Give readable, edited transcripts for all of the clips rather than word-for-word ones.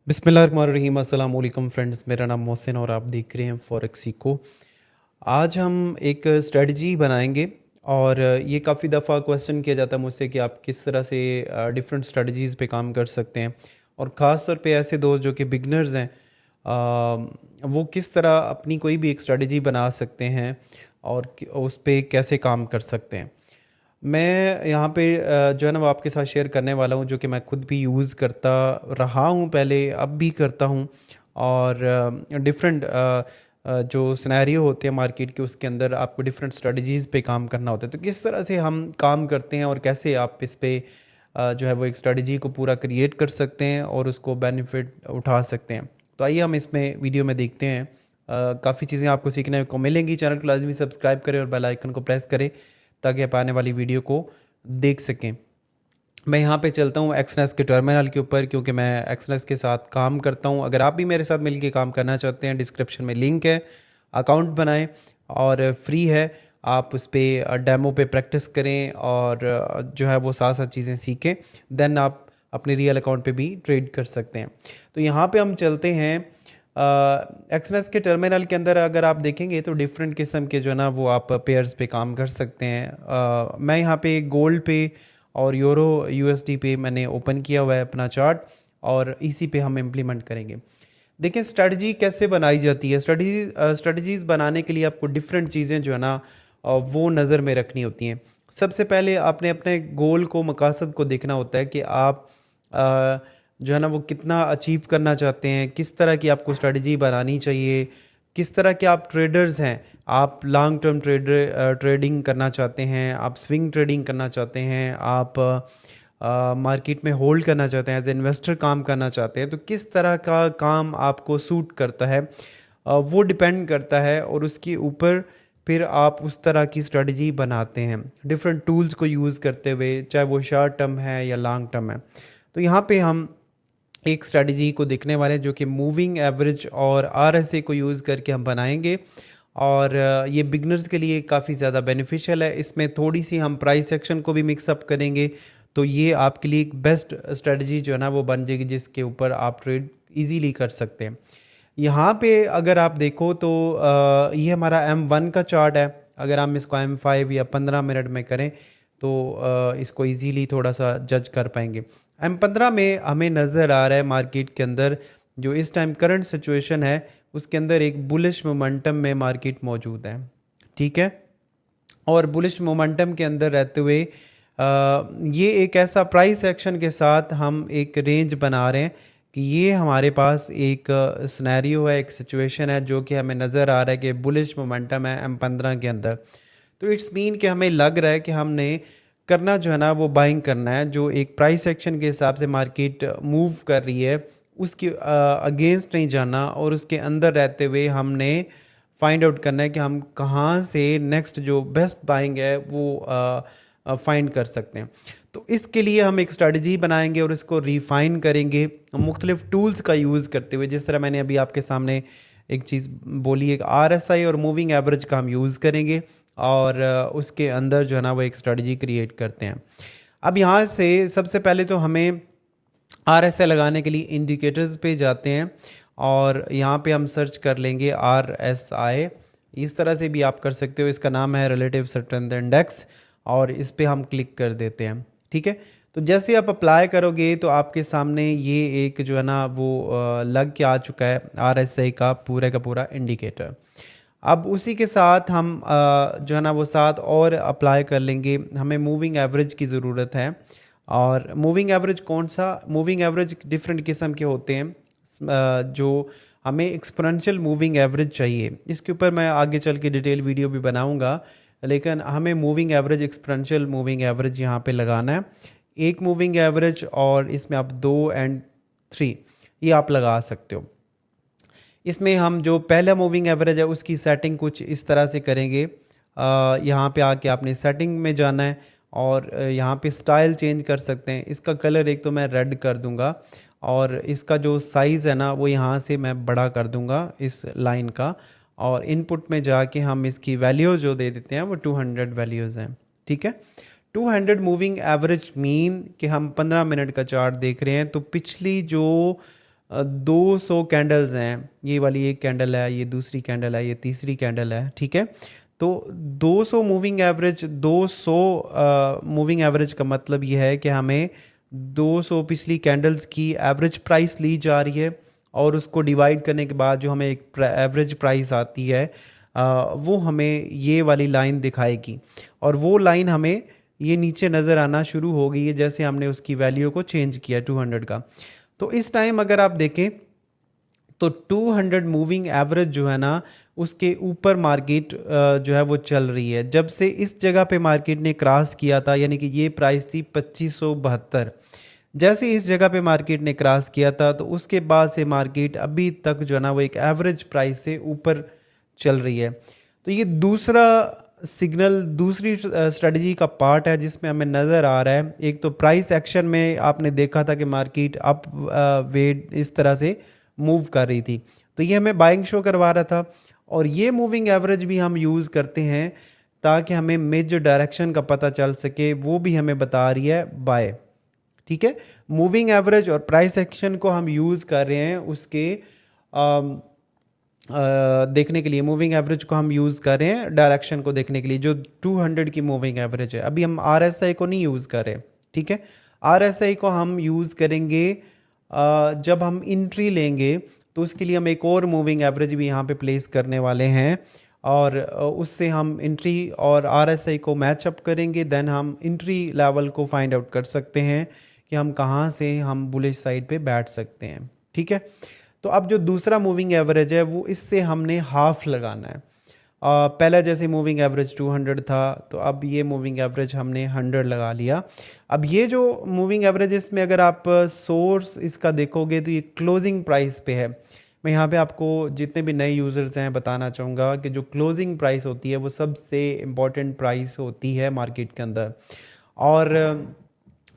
बिस्मिल्लाहिर्रहमानिर्रहीम। अस्सलाम वालेकुम फ्रेंड्स, मेरा नाम मोहसिन और आप देख रहे हैं फॉरेक्स इको। आज हम एक स्ट्रेटजी बनाएंगे और ये काफ़ी दफ़ा क्वेश्चन किया जाता है मुझसे कि आप किस तरह से डिफरेंट स्ट्रेटजीज़ पे काम कर सकते हैं, और ख़ास तौर पे ऐसे दोस्त जो कि बिगनर्स हैं, वो किस तरह अपनी कोई भी एक स्ट्रेटजी बना सकते हैं और उस पे कैसे काम कर सकते हैं। मैं यहाँ पे जो है ना वो आपके साथ शेयर करने वाला हूँ, जो कि मैं खुद भी यूज़ करता रहा हूँ पहले, अब भी करता हूँ। और डिफरेंट जो सिनेरियो होते हैं मार्केट के, उसके अंदर आपको डिफरेंट स्ट्रेटजीज़ पे काम करना होता है। तो किस तरह से हम काम करते हैं और कैसे आप इस पे जो है वो एक स्ट्रेटजी को पूरा क्रिएट कर सकते हैं और उसको बेनिफिट उठा सकते हैं। तो आइए हम इसमें वीडियो में देखते हैं। काफ़ी चीज़ें आपको सीखने को मिलेंगी। चैनल को लाजमी सब्सक्राइब करें और बेल आइकन को प्रेस करें ताकि आप आने वाली वीडियो को देख सकें। मैं यहाँ पे चलता हूँ एक्सनेस के टर्मिनल के ऊपर, क्योंकि मैं एक्सनेस के साथ काम करता हूँ। अगर आप भी मेरे साथ मिलके काम करना चाहते हैं, डिस्क्रिप्शन में लिंक है, अकाउंट बनाएं और फ्री है। आप उस पर डेमो पे प्रैक्टिस करें और जो है वो साथ साथ चीज़ें सीखें, देन आप अपने रियल अकाउंट पे भी ट्रेड कर सकते हैं। तो यहाँ पे हम चलते हैं एक्सनेस के टर्मिनल के अंदर। अगर आप देखेंगे तो डिफरेंट किस्म के जो है ना वो आप पेयर्स पे काम कर सकते हैं। मैं यहाँ पे गोल्ड पे और यूरो यूएसडी पे मैंने ओपन किया हुआ है अपना चार्ट, और इसी पे हम इम्प्लीमेंट करेंगे। देखिए स्ट्रेटजी कैसे बनाई जाती है। स्ट्रेटजीज़ बनाने के लिए आपको डिफरेंट चीज़ें जो है ना वो नज़र में रखनी होती हैं। सबसे पहले आपने अपने गोल को, मकासद को देखना होता है कि आप जो है ना वो कितना अचीव करना चाहते हैं, किस तरह की आपको स्ट्रेटजी बनानी चाहिए, किस तरह के आप ट्रेडर्स हैं। आप लॉन्ग टर्म ट्रेडिंग करना चाहते हैं, आप स्विंग ट्रेडिंग करना चाहते हैं, आप मार्केट में होल्ड करना चाहते हैं, एज इन्वेस्टर काम करना चाहते हैं। तो किस तरह का काम आपको सूट करता है वो डिपेंड करता है, और उसके ऊपर फिर आप उस तरह की स्ट्रेटजी बनाते हैं डिफरेंट टूल्स को यूज़ करते हुए, चाहे वो शॉर्ट टर्म है या लॉन्ग टर्म है। तो यहाँ पे हम एक स्ट्रेटजी को देखने वाले हैं जो कि मूविंग एवरेज और आरएसए को यूज़ करके हम बनाएंगे, और ये बिगनर्स के लिए काफ़ी ज़्यादा बेनिफिशियल है। इसमें थोड़ी सी हम प्राइस एक्शन को भी मिक्सअप करेंगे, तो ये आपके लिए एक बेस्ट स्ट्रेटजी जो है ना वो बन जाएगी, जिसके ऊपर आप ट्रेड इजीली कर सकते हैं। यहाँ पे अगर आप देखो तो ये हमारा M1 का चार्ट है। अगर हम इसको M5 या 15 मिनट में करें तो इसको इजीली थोड़ा सा जज कर पाएंगे। M15 में हमें नज़र आ रहा है मार्केट के अंदर जो इस टाइम करंट सिचुएशन है, उसके अंदर एक बुलिश मोमेंटम में मार्केट मौजूद है, ठीक है। और बुलिश मोमेंटम के अंदर रहते हुए ये एक ऐसा प्राइस एक्शन के साथ हम एक रेंज बना रहे हैं कि ये हमारे पास एक सिनेरियो है, एक सिचुएशन है जो कि हमें नज़र आ रहा है कि बुलिश मोमेंटम है M15 के अंदर। तो इट्स मीन कि हमें लग रहा है कि हमने करना जो है ना वो बाइंग करना है। जो एक प्राइस एक्शन के हिसाब से मार्केट मूव कर रही है उसके अगेंस्ट नहीं जाना, और उसके अंदर रहते हुए हमने फाइंड आउट करना है कि हम कहाँ से नेक्स्ट जो बेस्ट बाइंग है वो फाइंड कर सकते हैं। तो इसके लिए हम एक स्ट्रेटजी बनाएंगे और इसको रिफाइन करेंगे मुख्तलिफ टूल्स का यूज़ करते हुए। जिस तरह मैंने अभी आपके सामने एक चीज़ बोली, एक RSI और मूविंग एवरेज का हम यूज़ करेंगे, और उसके अंदर जो है ना वो एक स्ट्रेटजी क्रिएट करते हैं। अब यहाँ से सबसे पहले तो हमें RSI लगाने के लिए इंडिकेटर्स पे जाते हैं, और यहाँ पे हम सर्च कर लेंगे RSI। इस तरह से भी आप कर सकते हो, इसका नाम है रिलेटिव स्ट्रेंथ इंडेक्स, और इस पे हम क्लिक कर देते हैं, ठीक है। तो जैसे आप अप्लाई करोगे तो आपके सामने ये एक जो है ना वो लग के आ चुका है RSI का पूरा इंडिकेटर। अब उसी के साथ हम जो है ना वो साथ और अप्लाई कर लेंगे। हमें मूविंग एवरेज की ज़रूरत है, और मूविंग एवरेज कौन सा, मूविंग एवरेज डिफरेंट किस्म के होते हैं। जो हमें एक्सपोनेंशियल मूविंग एवरेज चाहिए, इसके ऊपर मैं आगे चल के डिटेल वीडियो भी बनाऊंगा, लेकिन हमें moving average, exponential moving average यहाँ पे लगाना है। एक मूविंग एवरेज और इसमें आप 2 और 3 ये आप लगा सकते हो। इसमें हम जो पहला मूविंग एवरेज है उसकी सेटिंग कुछ इस तरह से करेंगे। यहाँ पे आके आपने सेटिंग में जाना है, और यहाँ पे स्टाइल चेंज कर सकते हैं। इसका कलर एक तो मैं रेड कर दूंगा, और इसका जो साइज़ है ना वो यहाँ से मैं बड़ा कर दूंगा इस लाइन का, और इनपुट में जाके हम इसकी वैल्यूज़ जो दे देते हैं वो 200 वैल्यूज़ हैं, ठीक है। 200 मूविंग एवरेज मीन कि हम 15 मिनट का चार्ट देख रहे हैं, तो पिछली जो 200 कैंडल्स हैं, ये वाली एक कैंडल है, ये दूसरी कैंडल है, ये तीसरी कैंडल है, ठीक है। तो 200 मूविंग एवरेज, 200 मूविंग एवरेज का मतलब ये है कि हमें 200 पिछली कैंडल्स की एवरेज प्राइस ली जा रही है और उसको डिवाइड करने के बाद जो हमें एक एवरेज प्राइस आती है वो हमें ये वाली लाइन दिखाएगी, और वो लाइन हमें ये नीचे नज़र आना शुरू हो गई है जैसे हमने उसकी वैल्यू को चेंज किया 200 का। तो इस टाइम अगर आप देखें तो 200 मूविंग एवरेज जो है ना उसके ऊपर मार्केट जो है वो चल रही है। जब से इस जगह पे मार्केट ने क्रॉस किया था, यानी कि ये प्राइस थी 2572, जैसे इस जगह पे मार्केट ने क्रॉस किया था तो उसके बाद से मार्केट अभी तक जो है ना वो एक एवरेज प्राइस से ऊपर चल रही है। तो ये दूसरा सिग्नल, दूसरी स्ट्रेटजी का पार्ट है जिसमें हमें नज़र आ रहा है। एक तो प्राइस एक्शन में आपने देखा था कि मार्केट अप वेट इस तरह से मूव कर रही थी, तो ये हमें बाइंग शो करवा रहा था। और ये मूविंग एवरेज भी हम यूज़ करते हैं ताकि हमें मेजर डायरेक्शन का पता चल सके, वो भी हमें बता रही है बाय, ठीक है। मूविंग एवरेज और प्राइस एक्शन को हम यूज़ कर रहे हैं उसके देखने के लिए। मूविंग एवरेज को हम यूज़ कर रहे हैं डायरेक्शन को देखने के लिए, जो 200 की मूविंग एवरेज है। अभी हम RSI को नहीं यूज़ कर रहे, ठीक है। RSI को हम यूज़ करेंगे जब हम एंट्री लेंगे, तो उसके लिए हम एक और मूविंग एवरेज भी यहाँ पे प्लेस करने वाले हैं, और उससे हम एंट्री और RSI को मैच अप करेंगे। देन हम एंट्री लेवल को फाइंड आउट कर सकते हैं कि हम कहाँ से हम बुलिश साइड पे बैठ सकते हैं, ठीक है। तो अब जो दूसरा मूविंग एवरेज है वो इससे हमने हाफ लगाना है। पहले जैसे मूविंग एवरेज 200 था, तो अब ये मूविंग एवरेज हमने 100 लगा लिया। अब ये जो मूविंग एवरेज, इसमें अगर आप सोर्स इसका देखोगे तो ये क्लोजिंग प्राइस पे है। मैं यहाँ पे आपको जितने भी नए यूज़र्स हैं बताना चाहूँगा कि जो क्लोजिंग प्राइस होती है वो सबसे इम्पॉर्टेंट प्राइस होती है मार्केट के अंदर। और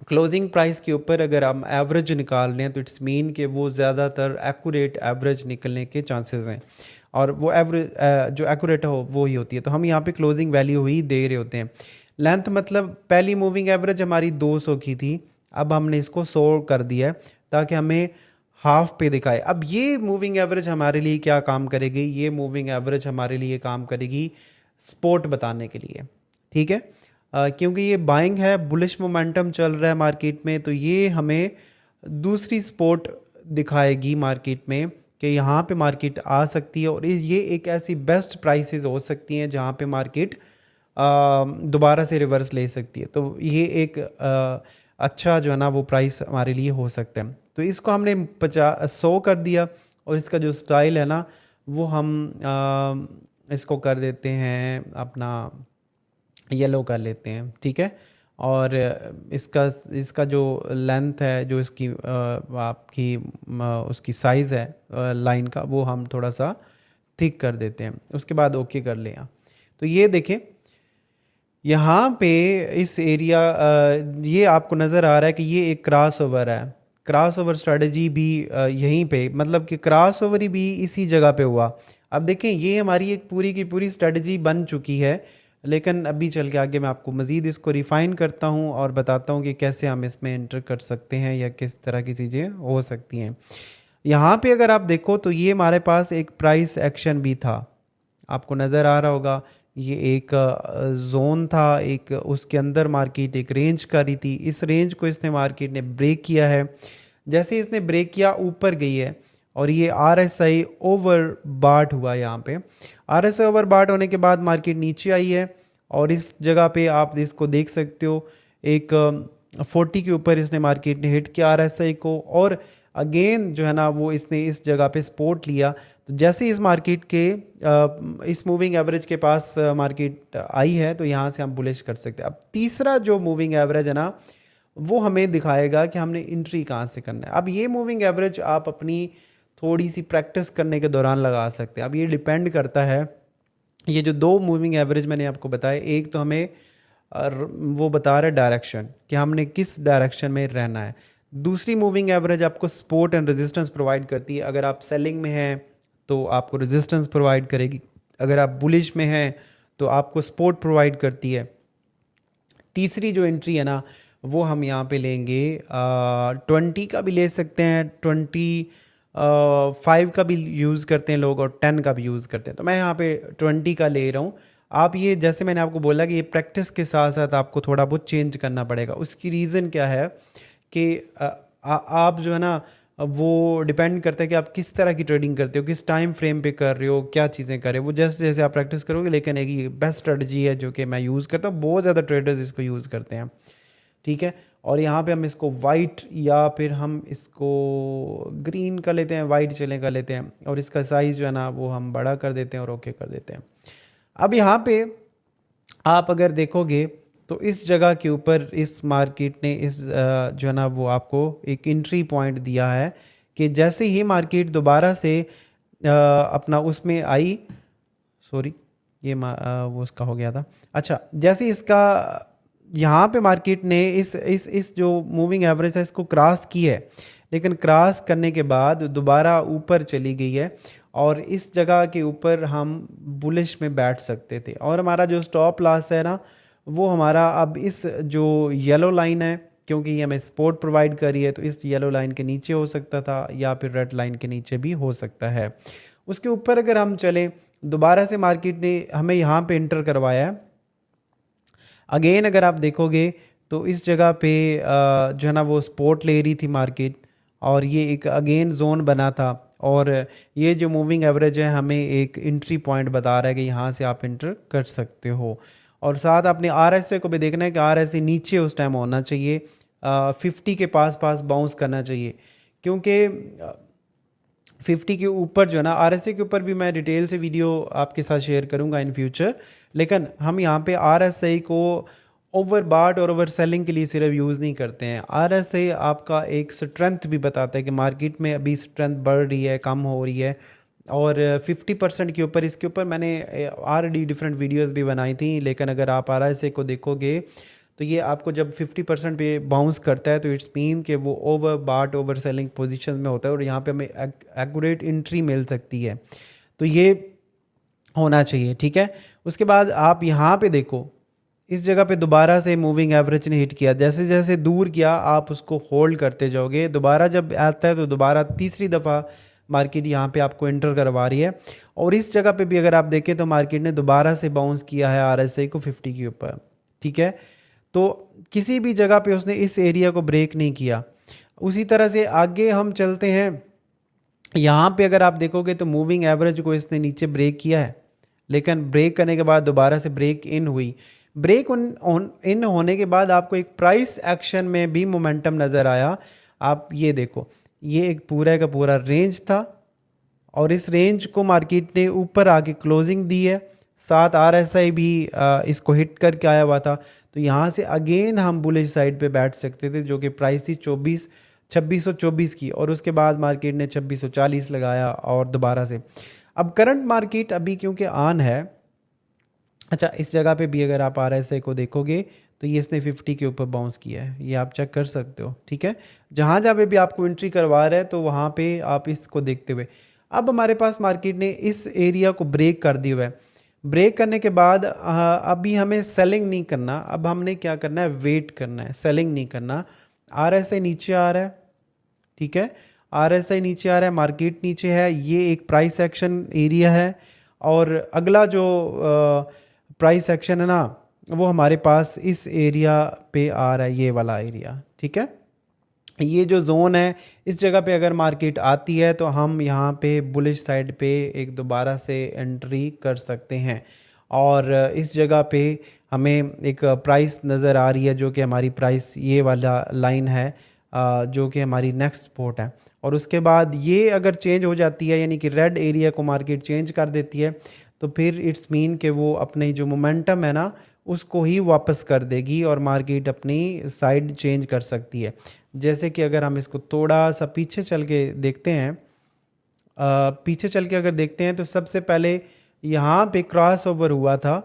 क्लोजिंग प्राइस के ऊपर अगर हम एवरेज निकाल रहे हैं तो इट्स मीन कि वो ज़्यादातर एक्यूरेट एवरेज निकलने के चांसेस हैं, और वो एवरेज जो एक्यूरेट हो वो ही होती है। तो हम यहाँ पे क्लोजिंग वैल्यू ही दे रहे होते हैं। लेंथ मतलब पहली मूविंग एवरेज हमारी 200 की थी, अब हमने इसको 100 कर दिया है ताकि हमें हाफ पे दिखाए। अब ये मूविंग एवरेज हमारे लिए क्या काम करेगी? ये मूविंग एवरेज हमारे लिए काम करेगी स्पोर्ट बताने के लिए, ठीक है। क्योंकि ये बाइंग है, बुलिश मोमेंटम चल रहा है मार्केट में, तो ये हमें दूसरी सपोर्ट दिखाएगी मार्केट में कि यहाँ पे मार्केट आ सकती है, और ये एक ऐसी बेस्ट प्राइसेस हो सकती हैं जहाँ पे मार्केट दोबारा से रिवर्स ले सकती है। तो ये एक अच्छा जो है ना वो प्राइस हमारे लिए हो सकता है। तो इसको हमने 100 कर दिया, और इसका जो स्टाइल है ना वो हम इसको कर देते हैं अपना येलो कर लेते हैं, ठीक है। और इसका जो लेंथ है, जो इसकी आपकी उसकी साइज़ है लाइन का, वो हम थोड़ा सा थिक कर देते हैं। उसके बाद ओके कर लें। तो ये देखें यहाँ पे इस एरिया ये आपको नज़र आ रहा है कि ये एक क्रॉस ओवर है। क्रॉस ओवर स्ट्रेटजी भी यहीं पे, मतलब कि क्रॉस ओवर ही भी इसी जगह पे हुआ। अब देखें ये हमारी एक पूरी की पूरी स्ट्रेटजी बन चुकी है, लेकिन अभी चल के आगे मैं आपको मज़ीद इसको रिफ़ाइन करता हूँ और बताता हूँ कि कैसे हम इसमें एंटर कर सकते हैं या किस तरह की चीज़ें हो सकती हैं। यहाँ पे अगर आप देखो तो ये हमारे पास एक प्राइस एक्शन भी था, आपको नज़र आ रहा होगा। ये एक जोन था, एक उसके अंदर मार्केट एक रेंज कर रही थी। इस रेंज को इसने मार्केट ने ब्रेक किया है। जैसे इसने ब्रेक किया ऊपर गई है, और ये RSI ओवरबॉट हुआ। यहाँ पे RSI ओवरबॉट होने के बाद मार्केट नीचे आई है, और इस जगह पे आप इसको देख सकते हो एक 40 के ऊपर इसने मार्केट ने हिट किया RSI को, और अगेन जो है ना वो इसने इस जगह पे सपोर्ट लिया। तो जैसे इस मार्केट के इस मूविंग एवरेज के पास मार्केट आई है, तो यहाँ से हम बुलिश कर सकते हैं। अब तीसरा जो मूविंग एवरेज है ना वो हमें दिखाएगा कि हमने एंट्री कहाँ से करना है। अब ये मूविंग एवरेज आप अपनी थोड़ी सी प्रैक्टिस करने के दौरान लगा सकते हैं। अब ये डिपेंड करता है, ये जो दो मूविंग एवरेज मैंने आपको बताया, एक तो हमें वो बता रहा है डायरेक्शन कि हमने किस डायरेक्शन में रहना है। दूसरी मूविंग एवरेज आपको सपोर्ट एंड रेजिस्टेंस प्रोवाइड करती है। अगर आप सेलिंग में हैं तो आपको रेजिस्टेंस प्रोवाइड करेगी, अगर आप बुलिश में हैं तो आपको सपोर्ट प्रोवाइड करती है। तीसरी जो एंट्री है ना, वो हम यहाँ पे लेंगे 20 का भी ले सकते हैं, 20 5 का भी यूज़ करते हैं लोग और 10 का भी यूज़ करते हैं। तो मैं यहाँ पे 20 का ले रहा हूँ। आप ये जैसे मैंने आपको बोला कि ये प्रैक्टिस के साथ साथ आपको थोड़ा बहुत चेंज करना पड़ेगा। उसकी रीज़न क्या है कि आप जो है ना वो डिपेंड करता है कि आप किस तरह की ट्रेडिंग करते हो, किस टाइम फ्रेम पे कर रहे हो, क्या चीज़ें कर रहे हो, वो जैसे जैसे आप प्रैक्टिस करोगे। लेकिन एक बेस्ट स्ट्रेटजी है जो कि मैं यूज़ करता हूँ, बहुत ज़्यादा ट्रेडर्स इसको यूज़ करते हैं, ठीक है। और यहाँ पे हम इसको वाइट या फिर हम इसको ग्रीन कर लेते हैं, वाइट चले कर लेते हैं, और इसका साइज़ जो है ना वो हम बड़ा कर देते हैं और ओके कर देते हैं। अब यहाँ पे आप अगर देखोगे तो इस जगह के ऊपर इस मार्केट ने इस जो है ना वो आपको एक एंट्री पॉइंट दिया है कि जैसे ही मार्केट दोबारा से अपना उसमें आई, सॉरी ये वो उसका हो गया था। अच्छा, जैसे इसका यहाँ पे मार्केट ने इस जो मूविंग एवरेज है इसको क्रॉस की है, लेकिन क्रॉस करने के बाद दोबारा ऊपर चली गई है, और इस जगह के ऊपर हम बुलिश में बैठ सकते थे। और हमारा जो स्टॉप लॉस है ना वो हमारा अब इस जो येलो लाइन है, क्योंकि ये हमें सपोर्ट प्रोवाइड कर रही है, तो इस येलो लाइन के नीचे हो सकता था या फिर रेड लाइन के नीचे भी हो सकता है। उसके ऊपर अगर हम चलें, दोबारा से मार्केट ने हमें यहाँ पे इंटर करवाया है। अगेन अगर आप देखोगे तो इस जगह पे जो है ना वो सपोर्ट ले रही थी मार्केट, और ये एक अगेन जोन बना था, और ये जो मूविंग एवरेज है हमें एक एंट्री पॉइंट बता रहा है कि यहाँ से आप इंटर कर सकते हो। और साथ अपने RSI को भी देखना है कि RSI नीचे उस टाइम होना चाहिए, 50 के पास पास बाउंस करना चाहिए, क्योंकि 50 के ऊपर जो है ना RSI के ऊपर भी मैं डिटेल से वीडियो आपके साथ शेयर करूंगा इन फ्यूचर। लेकिन हम यहाँ पे RSI को ओवर बाट और ओवर सेलिंग के लिए सिर्फ यूज़ नहीं करते हैं। RSI आपका एक स्ट्रेंथ भी बताता है कि मार्केट में अभी स्ट्रेंथ बढ़ रही है, कम हो रही है, और 50% के ऊपर, इसके ऊपर मैंने ऑलरेडी डिफरेंट वीडियोस भी बनाई थी। लेकिन अगर आप RSI को देखोगे तो ये आपको जब 50% पे बाउंस करता है तो इट्स मीन कि वो ओवर बाट ओवर सेलिंग पोजीशन में होता है, और यहाँ पे हमें एक्यूरेट एंट्री मिल सकती है। तो ये होना चाहिए, ठीक है। उसके बाद आप यहाँ पे देखो, इस जगह पे दोबारा से मूविंग एवरेज ने हिट किया, जैसे जैसे दूर किया आप उसको होल्ड करते जाओगे, दोबारा जब आता है तो दोबारा तीसरी दफ़ा मार्केट यहाँ पे आपको एंटर करवा रही है। और इस जगह पे भी अगर आप देखें तो मार्केट ने दोबारा से बाउंस किया है RSI को 50 के ऊपर, ठीक है। तो किसी भी जगह पे उसने इस एरिया को ब्रेक नहीं किया। उसी तरह से आगे हम चलते हैं, यहाँ पे अगर आप देखोगे तो मूविंग एवरेज को इसने नीचे ब्रेक किया है, लेकिन ब्रेक करने के बाद दोबारा से ब्रेक इन हुई। ब्रेक इन होने के बाद आपको एक प्राइस एक्शन में भी मोमेंटम नज़र आया। आप ये देखो, ये एक पूरा का पूरा रेंज था, और इस रेंज को मार्केट ने ऊपर आके क्लोजिंग दी है, साथ RSI भी इसको हिट करके आया हुआ था। तो यहाँ से अगेन हम बुलिश साइड पे बैठ सकते थे, जो कि प्राइस थी 2624 की, और उसके बाद मार्केट ने 2640 लगाया और दोबारा से। अब करंट मार्केट अभी क्योंकि ऑन है, अच्छा इस जगह पे भी अगर आप RSI को देखोगे तो ये इसने 50 के ऊपर बाउंस किया है, ये आप चेक कर सकते हो, ठीक है। जहाँ जहाँ पे भी आपको एंट्री करवा रहा है तो वहाँ पे आप इसको देखते हुए, अब हमारे पास मार्केट ने इस एरिया को ब्रेक कर दिया हुआ है। ब्रेक करने के बाद अभी हमें सेलिंग नहीं करना, अब हमने क्या करना है, वेट करना है, सेलिंग नहीं करना। RSI नीचे आ रहा है, ठीक है, RSI नीचे आ रहा है, मार्केट नीचे है, ये एक प्राइस एक्शन एरिया है, और अगला जो प्राइस एक्शन है ना वो हमारे पास इस एरिया पे आ रहा है, ये वाला एरिया, ठीक है। ये जो जोन है, इस जगह पे अगर मार्केट आती है तो हम यहाँ पे बुलिश साइड पे एक दोबारा से एंट्री कर सकते हैं, और इस जगह पे हमें एक प्राइस नज़र आ रही है जो कि हमारी प्राइस ये वाला लाइन है, जो कि हमारी नेक्स्ट सपोर्ट है। और उसके बाद ये अगर चेंज हो जाती है, यानी कि रेड एरिया को मार्केट चेंज कर देती है, तो फिर इट्स मीन कि वो अपने जो मोमेंटम है ना उसको ही वापस कर देगी, और मार्केट अपनी साइड चेंज कर सकती है। जैसे कि अगर हम इसको थोड़ा सा पीछे चल के देखते हैं, पीछे चल के अगर देखते हैं तो सबसे पहले यहाँ पे क्रॉस ओवर हुआ था।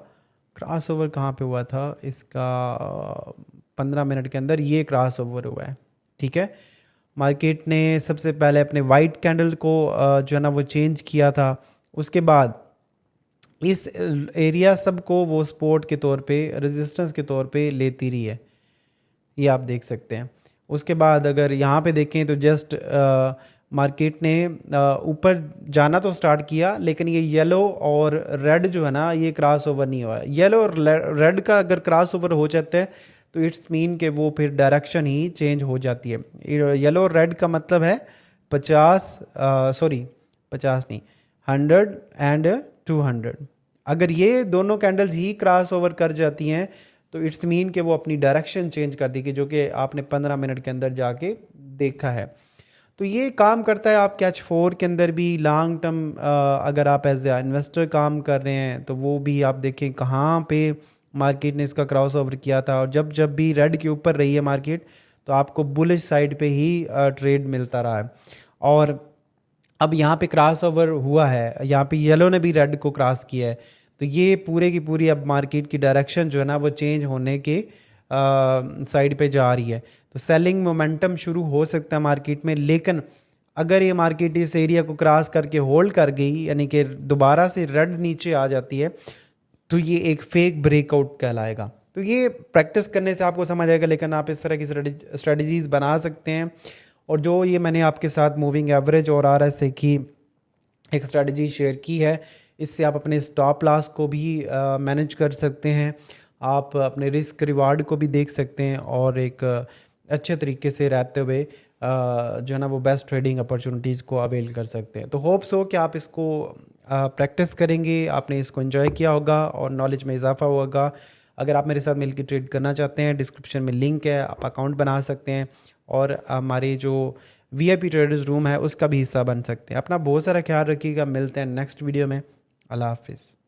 क्रॉस ओवर कहाँ पे हुआ था, इसका 15 मिनट के अंदर ये क्रॉस ओवर हुआ है, ठीक है। मार्केट ने सबसे पहले अपने वाइट कैंडल को जो है ना वो चेंज किया था, उसके बाद इस एरिया सब को वो सपोर्ट के तौर पे, रेजिस्टेंस के तौर पे लेती रही है, ये आप देख सकते हैं। उसके बाद अगर यहाँ पे देखें तो जस्ट मार्केट ने ऊपर जाना तो स्टार्ट किया, लेकिन ये येलो और रेड जो है ना, ये क्रॉस ओवर नहीं हुआ। येलो और रेड का अगर क्रॉस ओवर हो जाता है तो इट्स मीन कि वो फिर डायरेक्शन ही चेंज हो जाती है। येलो और रेड का मतलब है 50 नहीं, 100 एंड 200। अगर ये दोनों कैंडल्स ही क्रॉस ओवर कर जाती हैं तो इट्स मीन कि वो अपनी डायरेक्शन चेंज कर दी, कि जो कि आपने 15 मिनट के अंदर जाके देखा है। तो ये काम करता है आप कैच 4 के अंदर भी लॉन्ग टर्म। अगर आप एज ए इन्वेस्टर काम कर रहे हैं तो वो भी आप देखें कहाँ पे मार्केट ने इसका क्रॉस ओवर किया था, और जब जब भी रेड के ऊपर रही है मार्केट तो आपको बुलिश साइड पे ही ट्रेड मिलता रहा है। और अब यहाँ पे क्रॉस ओवर हुआ है, यहाँ पे येलो ने भी रेड को क्रॉस किया है, तो ये पूरे की पूरी अब मार्केट की डायरेक्शन जो है ना वो चेंज होने के साइड पे जा रही है। तो सेलिंग मोमेंटम शुरू हो सकता है मार्केट में, लेकिन अगर ये मार्केट इस एरिया को क्रॉस करके होल्ड कर गई, यानी कि दोबारा से रेड नीचे आ जाती है, तो ये एक फेक ब्रेकआउट कहलाएगा। तो ये प्रैक्टिस करने से आपको समझ आएगा, लेकिन आप इस तरह की स्ट्रेटजीज बना सकते हैं। और जो ये मैंने आपके साथ मूविंग एवरेज और RSI की एक स्ट्रेटजी शेयर की है, इससे आप अपने स्टॉप लॉस को भी मैनेज कर सकते हैं, आप अपने रिस्क रिवार्ड को भी देख सकते हैं, और एक अच्छे तरीके से रहते हुए जो है ना वो बेस्ट ट्रेडिंग अपॉर्चुनिटीज़ को अवेल कर सकते हैं। तो होप्स हो कि आप इसको प्रैक्टिस करेंगे, आपने इसको एंजॉय किया होगा और नॉलेज में इजाफा होगा। अगर आप मेरे साथ मिलकर ट्रेड करना चाहते हैं, डिस्क्रिप्शन में लिंक है, आप अकाउंट बना सकते हैं और हमारे जो VIP ट्रेडर्स रूम है उसका भी हिस्सा बन सकते हैं। अपना बहुत सारा ख्याल रखिएगा, मिलते हैं नेक्स्ट वीडियो में। अल्लाह हाफिज़।